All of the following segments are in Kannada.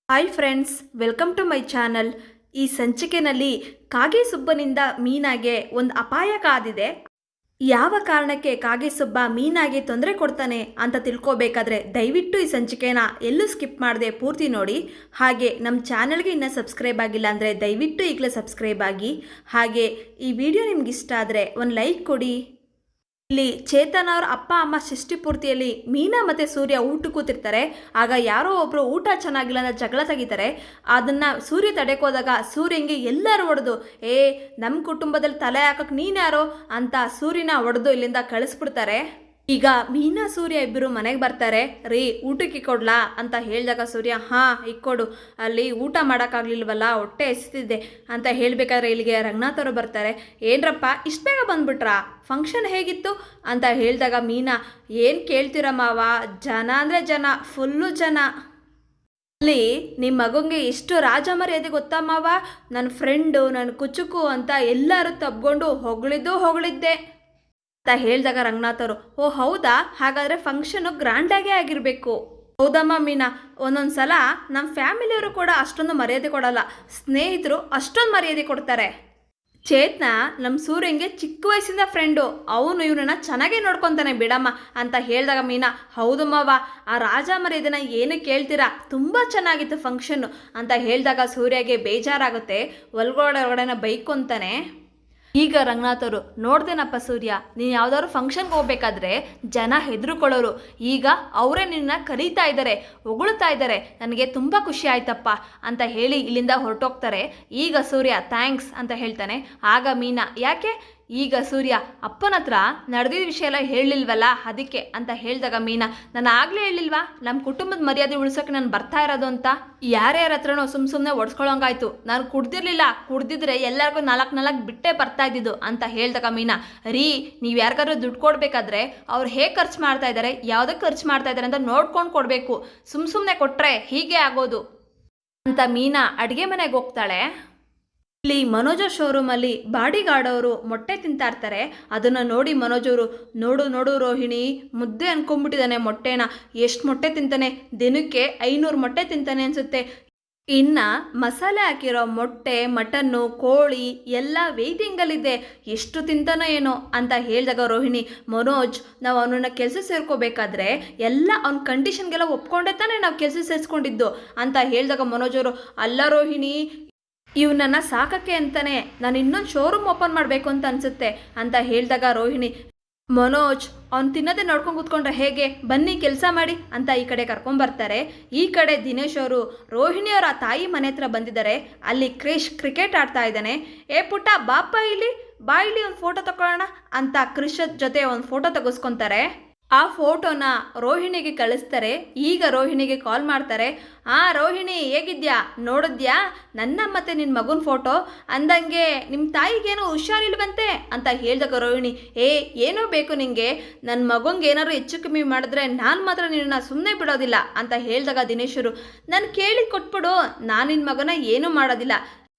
Hi friends, welcome to my channel. ಈ ಸಂಚಿಕೆಯಲ್ಲಿ ಕಾಗೆ ಸುಬ್ಬನಿಂದ ಮೀನಾಗೆ ಒಂದು ಅಪಾಯ ಕಾದಿದೆ. ಯಾವ ಕಾರಣಕ್ಕೆ ಕಾಗೆ ಸುಬ್ಬ ಮೀನಾಗೆ ತೊಂದರೆ ಕೊಡ್ತಾನೆ ಅಂತ ತಿಳ್ಕೊಬೇಕಾದ್ರೆ ದಯವಿಟ್ಟು ಈ ಸಂಚಿಕೆನ ಎಲ್ಲೂ ಸ್ಕಿಪ್ ಮಾಡದೆ ಪೂರ್ತಿ ನೋಡಿ. ಹಾಗೆ ನಮ್ಮ ಚಾನಲ್ಗೆ ಇನ್ನೂ ಸಬ್ಸ್ಕ್ರೈಬ್ ಆಗಿಲ್ಲ ಅಂದರೆ ದಯವಿಟ್ಟು ಈಗಲೇ ಸಬ್ಸ್ಕ್ರೈಬ್ ಆಗಿ. ಹಾಗೆ ಈ ವಿಡಿಯೋ ನಿಮ್ಗೆ ಇಷ್ಟ ಆದರೆ ಒಂದು ಲೈಕ್ ಕೊಡಿ. ಇಲ್ಲಿ ಚೇತನ್ ಅವ್ರ ಅಪ್ಪ ಅಮ್ಮ ಷಷ್ಠಿ ಪೂರ್ತಿಯಲ್ಲಿ ಮೀನಾ ಮತ್ತು ಸೂರ್ಯ ಊಟ ಕೂತಿರ್ತಾರೆ. ಆಗ ಯಾರೋ ಒಬ್ಬರು ಊಟ ಚೆನ್ನಾಗಿಲ್ಲ ಅಂತ ಜಗಳ ತೆಗಿತಾರೆ. ಅದನ್ನು ಸೂರ್ಯ ತಡೆಕೋದಾಗ ಸೂರ್ಯಂಗೆ ಎಲ್ಲರೂ ಹೊಡೆದು ನಮ್ಮ ಕುಟುಂಬದಲ್ಲಿ ತಲೆ ಹಾಕಕ್ಕೆ ನೀನ್ಯಾರೋ ಅಂತ ಸೂರ್ಯನ ಹೊಡೆದು ಇಲ್ಲಿಂದ ಕಳಿಸ್ಬಿಡ್ತಾರೆ. ಈಗ ಮೀನಾ ಸೂರ್ಯ ಇಬ್ಬರು ಮನೆಗೆ ಬರ್ತಾರೆ. ರೀ ಊಟಕ್ಕೆ ಕೊಡ್ಲಾ ಅಂತ ಹೇಳಿದಾಗ ಸೂರ್ಯ ಹಾಂ ಇಕ್ಕೊಡು, ಅಲ್ಲಿ ಊಟ ಮಾಡೋಕ್ಕಾಗ್ಲಿಲ್ವಲ್ಲ, ಹೊಟ್ಟೆ ಎಸ್ತಿದ್ದೆ ಅಂತ ಹೇಳಬೇಕಾದ್ರೆ ಇಲ್ಲಿಗೆ ರಂಗನಾಥ್ ಅವರು ಬರ್ತಾರೆ. ಏನರಪ್ಪ ಇಷ್ಟು ಬೇಗ ಬಂದ್ಬಿಟ್ರಾ, ಫಂಕ್ಷನ್ ಹೇಗಿತ್ತು ಅಂತ ಹೇಳಿದಾಗ ಮೀನಾ ಏನು ಕೇಳ್ತೀರ ಮಾವ, ಜನ ಅಂದರೆ ಜನ, ಫುಲ್ಲು ಜನ. ಅಲ್ಲಿ ನಿಮ್ಮ ಮಗಂಗೆ ಎಷ್ಟು ರಾಜ ಮರ್ಯಾದೆ ಗೊತ್ತಾ ಮಾವ, ನನ್ನ ಫ್ರೆಂಡು ನನ್ನ ಕುಚುಕು ಅಂತ ಎಲ್ಲರೂ ತಬ್ಕೊಂಡು ಹೊಗಳಿದ್ದೆ ಅಂತ ಹೇಳಿದಾಗ ರಂಗನಾಥ್ ಅವರು ಓ ಹೌದಾ, ಹಾಗಾದರೆ ಫಂಕ್ಷನು ಗ್ರ್ಯಾಂಡಾಗೇ ಆಗಿರಬೇಕು. ಹೌದಮ್ಮ ಮೀನಾ, ಒಂದೊಂದು ಸಲ ನಮ್ಮ ಫ್ಯಾಮಿಲಿಯವರು ಕೂಡ ಅಷ್ಟೊಂದು ಮರ್ಯಾದೆ ಕೊಡಲ್ಲ, ಸ್ನೇಹಿತರು ಅಷ್ಟೊಂದು ಮರ್ಯಾದೆ ಕೊಡ್ತಾರೆ. ಚೇತನ ನಮ್ಮ ಸೂರ್ಯಂಗೆ ಚಿಕ್ಕ ವಯಸ್ಸಿಂದ ಫ್ರೆಂಡು, ಅವನು ಇವನನ್ನ ಚೆನ್ನಾಗೇ ನೋಡ್ಕೊತಾನೆ ಬಿಡಮ್ಮ ಅಂತ ಹೇಳಿದಾಗ ಮೀನಾ ಹೌದು ಮಾವ, ಆ ರಾಜ ಮರ್ಯಾದೆನ ಏನು ಕೇಳ್ತೀರಾ, ತುಂಬ ಚೆನ್ನಾಗಿತ್ತು ಫಂಕ್ಷನ್ನು ಅಂತ ಹೇಳಿದಾಗ ಸೂರ್ಯಗೆ ಬೇಜಾರಾಗುತ್ತೆ. ಒಳಗಡೆನ ಬೈಕೊಂತಾನೆ. ಈಗ ರಂಗನಾಥ್ ಅವರು ನೋಡ್ದೇನಪ್ಪ ಸೂರ್ಯ, ನೀನು ಯಾವುದಾದ್ರು ಫಂಕ್ಷನ್ಗೆ ಹೋಗ್ಬೇಕಾದ್ರೆ ಜನ ಹೆದರ್ಕೊಳ್ಳೋರು, ಈಗ ಅವರೇ ನಿನ್ನ ಕರೀತಾ ಇದ್ದಾರೆ, ಹೊಗಳ್ತಾ ಇದ್ದಾರೆ, ನನಗೆ ತುಂಬ ಖುಷಿ ಆಯ್ತಪ್ಪ ಅಂತ ಹೇಳಿ ಇಲ್ಲಿಂದ ಹೊರಟೋಗ್ತಾರೆ. ಈಗ ಸೂರ್ಯ ಥ್ಯಾಂಕ್ಸ್ ಅಂತ ಹೇಳ್ತಾನೆ. ಆಗ ಮೀನಾ ಯಾಕೆ ಈಗ ಸೂರ್ಯ ಅಪ್ಪನ ಹತ್ರ ನಡೆದಿದ್ದ ವಿಷಯ ಎಲ್ಲ ಹೇಳಲಿಲ್ವಲ್ಲ ಅದಕ್ಕೆ ಅಂತ ಹೇಳಿದಾಗ ಮೀನಾ ನಾನು ಆಗಲೇ ಹೇಳಿಲ್ವಾ ನಮ್ಮ ಕುಟುಂಬದ ಮರ್ಯಾದೆ ಉಳಿಸೋಕೆ ನಾನು ಬರ್ತಾ ಇರೋದು ಅಂತ, ಯಾರ್ಯಾರ ಹತ್ರನೋ ಸುಮ್ಮನೆ ಒಡ್ಸ್ಕೊಳ್ಳೋಂಗಾಯ್ತು, ನಾನು ಕುಡ್ದಿರ್ಲಿಲ್ಲ, ಕುಡ್ದಿದ್ರೆ ಎಲ್ಲರಿಗೂ ನಾಲ್ಕು ಬಿಟ್ಟೇ ಬರ್ತಾ ಇದ್ದಿದ್ದು ಅಂತ ಹೇಳಿದಾಗ ಮೀನಾ ರೀ ನೀವು ಯಾರಿಗಾದ್ರೂ ದುಡ್ಡು ಕೊಡಬೇಕಾದ್ರೆ ಅವ್ರು ಹೇಗೆ ಖರ್ಚು ಮಾಡ್ತಾ ಇದ್ದಾರೆ, ಯಾವುದಕ್ಕೆ ಖರ್ಚು ಮಾಡ್ತಾ ಇದ್ದಾರೆ ಅಂತ ನೋಡ್ಕೊಂಡು ಕೊಡಬೇಕು, ಸುಮ್ಮನೆ ಕೊಟ್ಟರೆ ಹೀಗೆ ಆಗೋದು ಅಂತ ಮೀನಾ ಅಡುಗೆ ಮನೆಗೆ ಹೋಗ್ತಾಳೆ. ಇಲ್ಲಿ ಮನೋಜ್ ಶೋರೂಮಲ್ಲಿ ಬಾಡಿಗಾರ್ಡ್ ಅವರು ಮೊಟ್ಟೆ ತಿಂತಾ ಇರ್ತಾರೆ. ಅದನ್ನು ನೋಡಿ ಮನೋಜ್ ಅವರು ನೋಡು ರೋಹಿಣಿ ಮುದ್ದೆ ಅನ್ಕೊಂಡ್ಬಿಟ್ಟಿದ್ದಾನೆ ಮೊಟ್ಟೆನ, ಎಷ್ಟು ಮೊಟ್ಟೆ ತಿಂತಾನೆ, ದಿನಕ್ಕೆ 500 ಮೊಟ್ಟೆ ತಿಂತಾನೆ ಅನಿಸುತ್ತೆ. ಇನ್ನು ಮಸಾಲೆ ಹಾಕಿರೋ ಮೊಟ್ಟೆ, ಮಟನ್ನು, ಕೋಳಿ ಎಲ್ಲ ವೇಟಿಂಗಲ್ಲಿದೆ, ಎಷ್ಟು ತಿಂತಾನೋ ಏನೋ ಅಂತ ಹೇಳಿದಾಗ ರೋಹಿಣಿ ಮನೋಜ್ ನಾವು ಅವನನ್ನ ಕೆಲಸ ಸೇರ್ಕೋಬೇಕಾದ್ರೆ ಎಲ್ಲ ಅವ್ನ ಕಂಡೀಷನ್ಗೆಲ್ಲ ಒಪ್ಕೊಂಡೆ ತಾನೇ ನಾವು ಕೆಲಸ ಸೇರಿಸ್ಕೊಂಡಿದ್ದು ಅಂತ ಹೇಳಿದಾಗ ಮನೋಜ್ ಅವರು ಅಲ್ಲ ರೋಹಿಣಿ, ಇವನನ್ನು ಸಾಕಕ್ಕೆ ಅಂತಾನೆ ನಾನು ಇನ್ನೊಂದು ಶೋರೂಮ್ ಓಪನ್ ಮಾಡಬೇಕು ಅಂತ ಅನಿಸುತ್ತೆ ಅಂತ ಹೇಳಿದಾಗ ರೋಹಿಣಿ ಮನೋಜ್ ಅವ್ನು ತಿನ್ನೋದೇ ನೋಡ್ಕೊಂಡು ಕೂತ್ಕೊಂಡ್ರೆ ಹೇಗೆ, ಬನ್ನಿ ಕೆಲಸ ಮಾಡಿ ಅಂತ ಈ ಕಡೆ ಕರ್ಕೊಂಬರ್ತಾರೆ. ಈ ಕಡೆ ದಿನೇಶ್ ಅವರು ರೋಹಿಣಿಯವರ ತಾಯಿ ಮನೆ ಹತ್ರ ಬಂದಿದ್ದಾರೆ. ಅಲ್ಲಿ ಕ್ರಿಕೆಟ್ ಆಡ್ತಾ ಇದ್ದಾನೆ. ಪುಟ್ಟ ಬಾಪ ಇಲ್ಲಿ ಬಾ, ಇಲ್ಲಿ ಒಂದು ಫೋಟೋ ತಗೊಳ್ಳೋಣ ಅಂತ ಕ್ರಿಶ್ ಜೊತೆ ಒಂದು ಫೋಟೋ ತೆಗೆಸ್ಕೊತಾರೆ. ಆ ಫೋಟೋನ ರೋಹಿಣಿಗೆ ಕಳಿಸ್ತಾರೆ. ಈಗ ರೋಹಿಣಿಗೆ ಕಾಲ್ ಮಾಡ್ತಾರೆ. ರೋಹಿಣಿ ಹೇಗಿದ್ಯಾ, ನೋಡಿದ್ಯಾ ನನ್ನ ಮತ್ತೆ ನಿನ್ನ ಮಗನ ಫೋಟೋ, ಅಂದಂಗೆ ನಿಮ್ಮ ತಾಯಿಗೇನೋ ಹುಷಾರಿಲ್ವಂತೆ ಅಂತ ಹೇಳಿದಾಗ ರೋಹಿಣಿ ಏನೋ ಬೇಕು ನಿಂಗೆ, ನನ್ನ ಮಗಂಗೆ ಏನಾದ್ರು ಹೆಚ್ಚು ಕಮ್ಮಿ ಮಾಡಿದ್ರೆ ನಾನು ಮಾತ್ರ ನಿನ್ನ ಸುಮ್ಮನೆ ಬಿಡೋದಿಲ್ಲ ಅಂತ ಹೇಳಿದಾಗ ದಿನೇಶರು ನಾನು ಕೇಳಿದ್ದು ಕೊಟ್ಬಿಡು, ನಾನು ನಿನ್ನ ಮಗನ ಏನೂ ಮಾಡೋದಿಲ್ಲ,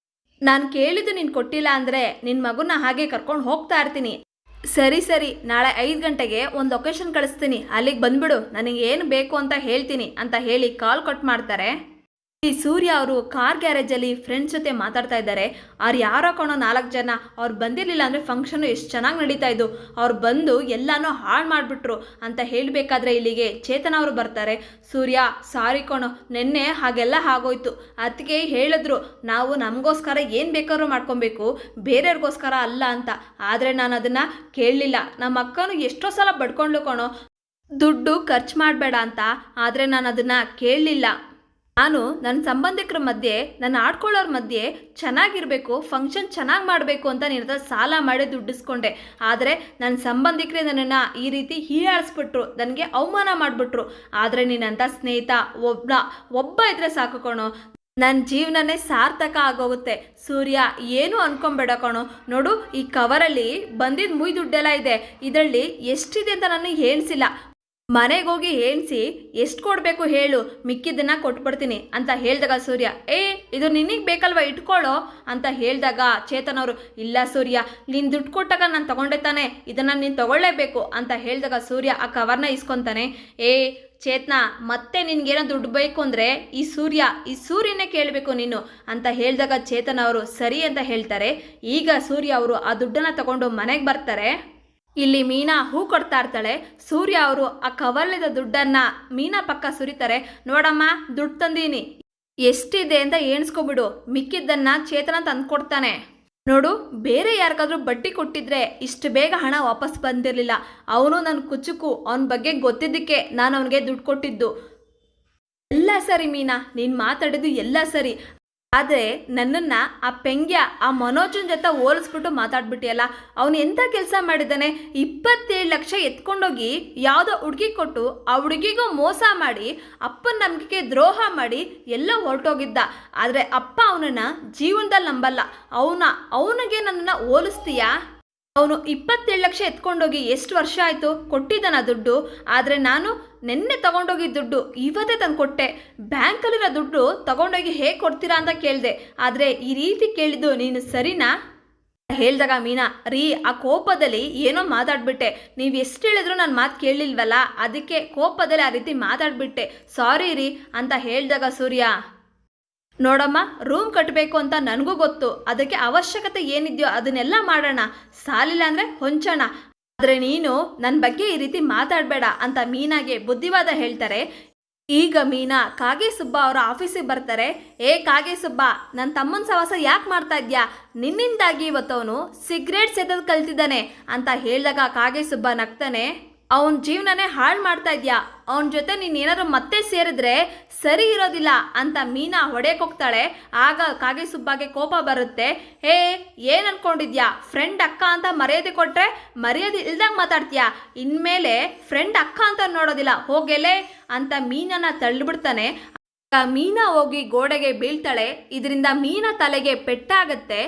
ನಾನು ಕೇಳಿದ್ದು ನೀನು ಕೊಟ್ಟಿಲ್ಲ ಅಂದರೆ ನಿನ್ನ ಮಗನ ಹಾಗೆ ಕರ್ಕೊಂಡು ಹೋಗ್ತಾ ಇರ್ತೀನಿ. ಸರಿ ನಾಳೆ 5 ಗಂಟೆಗೆ ಒಂದು ಲೊಕೇಶನ್ ಕಳಿಸ್ತೀನಿ, ಅಲ್ಲಿಗೆ ಬಂದ್ಬಿಡು, ನನಗೆ ಏನು ಬೇಕು ಅಂತ ಹೇಳ್ತೀನಿ ಅಂತ ಹೇಳಿ ಕಾಲ್ ಕಟ್ ಮಾಡ್ತಾರೆ. ಈ ಸೂರ್ಯ ಅವರು ಕಾರ್ ಗ್ಯಾರೇಜಲ್ಲಿ ಫ್ರೆಂಡ್ಸ್ ಜೊತೆ ಮಾತಾಡ್ತಾ ಇದ್ದಾರೆ. ಅವ್ರು ಯಾರೋ ಕಣೋ 4 ಜನ, ಅವ್ರು ಬಂದಿರಲಿಲ್ಲ ಅಂದರೆ ಫಂಕ್ಷನು ಎಷ್ಟು ಚೆನ್ನಾಗಿ ನಡೀತಾ ಇದ್ದು, ಅವ್ರು ಬಂದು ಎಲ್ಲನೂ ಹಾಳು ಮಾಡಿಬಿಟ್ರು ಅಂತ ಹೇಳಬೇಕಾದ್ರೆ ಇಲ್ಲಿಗೆ ಚೇತನ ಅವರು ಬರ್ತಾರೆ. ಸೂರ್ಯ ಸಾರಿ ಕಣೋ, ನೆನ್ನೆ ಹಾಗೆಲ್ಲ ಆಗೋಯ್ತು, ಅದಕ್ಕೆ ಹೇಳಿದ್ರು ನಾವು ನಮಗೋಸ್ಕರ ಏನು ಬೇಕಾದ್ರೂ ಮಾಡ್ಕೊಬೇಕು, ಬೇರೆಯವ್ರಿಗೋಸ್ಕರ ಅಲ್ಲ ಅಂತ, ಆದರೆ ನಾನು ಅದನ್ನು ಕೇಳಲಿಲ್ಲ. ನಮ್ಮ ಅಕ್ಕನೂ ಎಷ್ಟೋ ಸಲ ಬಡ್ಕೊಂಡ್ಲು ಕಣೋ, ದುಡ್ಡು ಖರ್ಚು ಮಾಡಬೇಡ ಅಂತ, ಆದರೆ ನಾನು ಅದನ್ನು ಕೇಳಲಿಲ್ಲ. ನಾನು ನನ್ನ ಸಂಬಂಧಿಕರ ಮಧ್ಯೆ, ನನ್ನ ಆಡ್ಕೊಳ್ಳೋರ ಮಧ್ಯೆ ಚೆನ್ನಾಗಿರಬೇಕು, ಫಂಕ್ಷನ್ ಚೆನ್ನಾಗಿ ಮಾಡಬೇಕು ಅಂತ ನಿನ್ನ ಹತ್ರ ಸಾಲ ಮಾಡಿ ದುಡ್ಡಿಸ್ಕೊಂಡೆ, ಆದರೆ ನನ್ನ ಸಂಬಂಧಿಕರೇ ನನ್ನನ್ನು ಈ ರೀತಿ ಹೀಯಾಳಿಸ್ಬಿಟ್ರು, ನನಗೆ ಅವಮಾನ ಮಾಡಿಬಿಟ್ರು. ಆದರೆ ನಿನ್ನಂಥ ಸ್ನೇಹಿತ ಒಬ್ಬ ಇದ್ರೆ ಸಾಕು ಕಣೋ, ನನ್ನ ಜೀವನನೇ ಸಾರ್ಥಕ ಆಗೋಗುತ್ತೆ. ಸೂರ್ಯ ಏನು ಅನ್ಕೊಂಬೇಡ ಕಣೋ, ನೋಡು ಈ ಕವರಲ್ಲಿ ಬಂದಿದ್ದ ಮುಯ್ ದುಡ್ಡೆಲ್ಲ ಇದೆ, ಇದರಲ್ಲಿ ಎಷ್ಟಿದೆ ಅಂತ ನನಗೆ ಹೇಳಿಸಿಲ್ಲ, ಮನೆಗೋಗಿ ಹೇಳ್ಸಿ ಎಷ್ಟು ಕೊಡಬೇಕು ಹೇಳು, ಮಿಕ್ಕಿದ್ದನ್ನ ಕೊಟ್ಬಿಡ್ತೀನಿ ಅಂತ ಹೇಳಿದಾಗ ಸೂರ್ಯ, ಇದು ನಿನಗೆ ಬೇಕಲ್ವ ಇಟ್ಕೊಳ್ಳೋ ಅಂತ ಹೇಳಿದಾಗ ಚೇತನ್ ಅವರು, ಇಲ್ಲ ಸೂರ್ಯ, ನೀನು ದುಡ್ಡು ಕೊಟ್ಟಾಗ ನಾನು ತಗೊಂಡೆ ತಾನೆ, ಇದನ್ನು ನೀನು ತಗೊಳ್ಳೇಬೇಕು ಅಂತ ಹೇಳಿದಾಗ ಸೂರ್ಯ ಆ ಕವರ್ನ ಇಸ್ಕೊತಾನೆ. ಚೇತನ, ಮತ್ತೆ ನಿನ್ಗೇನೋ ದುಡ್ಡು ಬೇಕು ಅಂದರೆ ಈ ಸೂರ್ಯನೇ ಕೇಳಬೇಕು ನೀನು ಅಂತ ಹೇಳಿದಾಗ ಚೇತನ್ ಅವರು ಸರಿ ಅಂತ ಹೇಳ್ತಾರೆ. ಈಗ ಸೂರ್ಯ ಅವರು ಆ ದುಡ್ಡನ್ನು ತಗೊಂಡು ಮನೆಗೆ ಬರ್ತಾರೆ. ಇಲ್ಲಿ ಮೀನಾ ಹೂ ಕೊಡ್ತಾ ಇರ್ತಾಳೆ. ಸೂರ್ಯ ಅವರು ಆ ಕವರ್ಲಿದ ದುಡ್ಡನ್ನು ಮೀನಾ ಪಕ್ಕ ಸುರಿತಾರೆ. ನೋಡಮ್ಮ, ದುಡ್ಡು ತಂದೀನಿ, ಎಷ್ಟಿದೆ ಅಂತ ಎಣಿಸ್ಕೊಬಿಡು, ಮಿಕ್ಕಿದ್ದನ್ನು ಚೇತನ ತಂದ್ಕೊಡ್ತಾನೆ. ನೋಡು, ಬೇರೆ ಯಾರಿಗಾದ್ರೂ ಬಡ್ಡಿ ಕೊಟ್ಟಿದ್ರೆ ಇಷ್ಟು ಬೇಗ ಹಣ ವಾಪಸ್ ಬಂದಿರಲಿಲ್ಲ. ಅವನು ನನ್ನ ಕುಚುಕು, ಅವನ ಬಗ್ಗೆ ಗೊತ್ತಿದ್ದಕ್ಕೆ ನಾನು ಅವನಿಗೆ ದುಡ್ಡು ಕೊಟ್ಟಿದ್ದು. ಎಲ್ಲ ಸರಿ ಮೀನಾ, ನೀನು ಮಾತಾಡಿದ್ದು ಎಲ್ಲ ಸರಿ, ಆದರೆ ನನ್ನನ್ನು ಆ ಪೆಂಗ್ಯ ಆ ಮನೋಜನ್ ಜೊತೆ ಹೋಲಿಸ್ಬಿಟ್ಟು ಮಾತಾಡ್ಬಿಟ್ಟಿಯಲ್ಲ. ಅವನು ಎಂಥ ಕೆಲಸ ಮಾಡಿದ್ದಾನೆ? 27 ಲಕ್ಷ ಎತ್ಕೊಂಡೋಗಿ ಯಾವುದೋ ಹುಡುಗಿ ಕೊಟ್ಟು ಆ ಹುಡುಗಿಗೂ ಮೋಸ ಮಾಡಿ ಅಪ್ಪನ ನಂಬಿಕೆ ದ್ರೋಹ ಮಾಡಿ ಎಲ್ಲ ಹೊರಟೋಗಿದ್ದ. ಆದರೆ ಅಪ್ಪ ಅವನನ್ನು ಜೀವನದಲ್ಲಿ ನಂಬಲ್ಲ. ಅವನಿಗೆ ನನ್ನನ್ನು ಹೋಲಿಸ್ತೀಯಾ? ಅವನು 27 ಲಕ್ಷ ಎತ್ಕೊಂಡೋಗಿ ಎಷ್ಟು ವರ್ಷ ಆಯಿತು ಕೊಟ್ಟಿದ್ದಾನ ದುಡ್ಡು? ಆದರೆ ನಾನು ನೆನ್ನೆ ತಗೊಂಡೋಗಿ ದುಡ್ಡು ಇವತ್ತೇ ತಂದು ಕೊಟ್ಟೆ. ಬ್ಯಾಂಕಲ್ಲಿರೋ ದುಡ್ಡು ತಗೊಂಡೋಗಿ ಹೇಗೆ ಕೊಡ್ತೀರಾ ಅಂತ ಕೇಳಿದೆ. ಆದರೆ ಈ ರೀತಿ ಕೇಳಿದ್ದು ನೀನು ಸರಿನಾ ಹೇಳಿದಾಗ ಮೀನಾ, ಆ ಕೋಪದಲ್ಲಿ ಏನೋ ಮಾತಾಡ್ಬಿಟ್ಟೆ, ನೀವು ಎಷ್ಟು ಹೇಳಿದ್ರು ನನ್ನ ಮಾತು ಕೇಳಲಿಲ್ವಲ್ಲ, ಅದಕ್ಕೆ ಕೋಪದಲ್ಲಿ ಆ ರೀತಿ ಮಾತಾಡ್ಬಿಟ್ಟೆ, ಸಾರಿ ರೀ ಅಂತ ಹೇಳಿದಾಗ ಸೂರ್ಯ, ನೋಡಮ್ಮ, ರೂಮ್ ಕಟ್ಟಬೇಕು ಅಂತ ನನಗೂ ಗೊತ್ತು, ಅದಕ್ಕೆ ಅವಶ್ಯಕತೆ ಏನಿದೆಯೋ ಅದನ್ನೆಲ್ಲ ಮಾಡೋಣ, ಸಾಲಿಲ್ಲ ಅಂದರೆ ಹೊಂಚೋಣ, ಆದರೆ ನೀನು ನನ್ನ ಬಗ್ಗೆ ಈ ರೀತಿ ಮಾತಾಡಬೇಡ ಅಂತ ಮೀನಾಗೆ ಬುದ್ಧಿವಾದ ಹೇಳ್ತಾರೆ. ಈಗ ಮೀನಾ ಕಾಗೆ ಸುಬ್ಬ ಅವರ ಆಫೀಸಿಗೆ ಬರ್ತಾರೆ. ಕಾಗೆ ಸುಬ್ಬ, ನನ್ನ ತಮ್ಮನ ಸವಾಸ ಯಾಕೆ ಮಾಡ್ತಾ ಇದ್ಯಾ? ನಿನ್ನಿಂದಾಗಿ ಇವತ್ತವನು ಸಿಗರೇಟ್ ಸೇದೋದು ಕಲ್ತಿದ್ದಾನೆ ಅಂತ ಹೇಳಿದಾಗ ಕಾಗೆ ಸುಬ್ಬ ನಗ್ತಾನೆ. ಅವನ ಜೀವನನೇ ಹಾಳು ಮಾಡ್ತಾ ಇದ್ಯಾ, ಅವನ ಜೊತೆ ನೀನು ಏನಾದ್ರು ಮತ್ತೆ ಸೇರಿದ್ರೆ ಸರಿ ಇರೋದಿಲ್ಲ ಅಂತ ಮೀನಾ ಹೊಡೆಯಕ್ಕೆ ಹೋಗ್ತಾಳೆ. ಆಗ ಕಾಗೆ ಸುಬ್ಬಾಗೆ ಕೋಪ ಬರುತ್ತೆ. ಏನು ಅನ್ಕೊಂಡಿದ್ಯಾ? ಫ್ರೆಂಡ್ ಅಕ್ಕ ಅಂತ ಮರ್ಯಾದೆ ಕೊಟ್ಟರೆ ಮರ್ಯಾದೆ ಇಲ್ದಂಗೆ ಮಾತಾಡ್ತೀಯಾ? ಇನ್ಮೇಲೆ ಫ್ರೆಂಡ್ ಅಕ್ಕ ಅಂತ ನೋಡೋದಿಲ್ಲ, ಹೋಗೆಲೆ ಅಂತ ಮೀನನ್ನ ತಳ್ಳಿಬಿಡ್ತಾನೆ. ಮೀನಾ ಹೋಗಿ ಗೋಡೆಗೆ ಬೀಳ್ತಾಳೆ. ಇದರಿಂದ ಮೀನಾ ತಲೆಗೆ ಪೆಟ್ಟಾಗತ್ತೆ.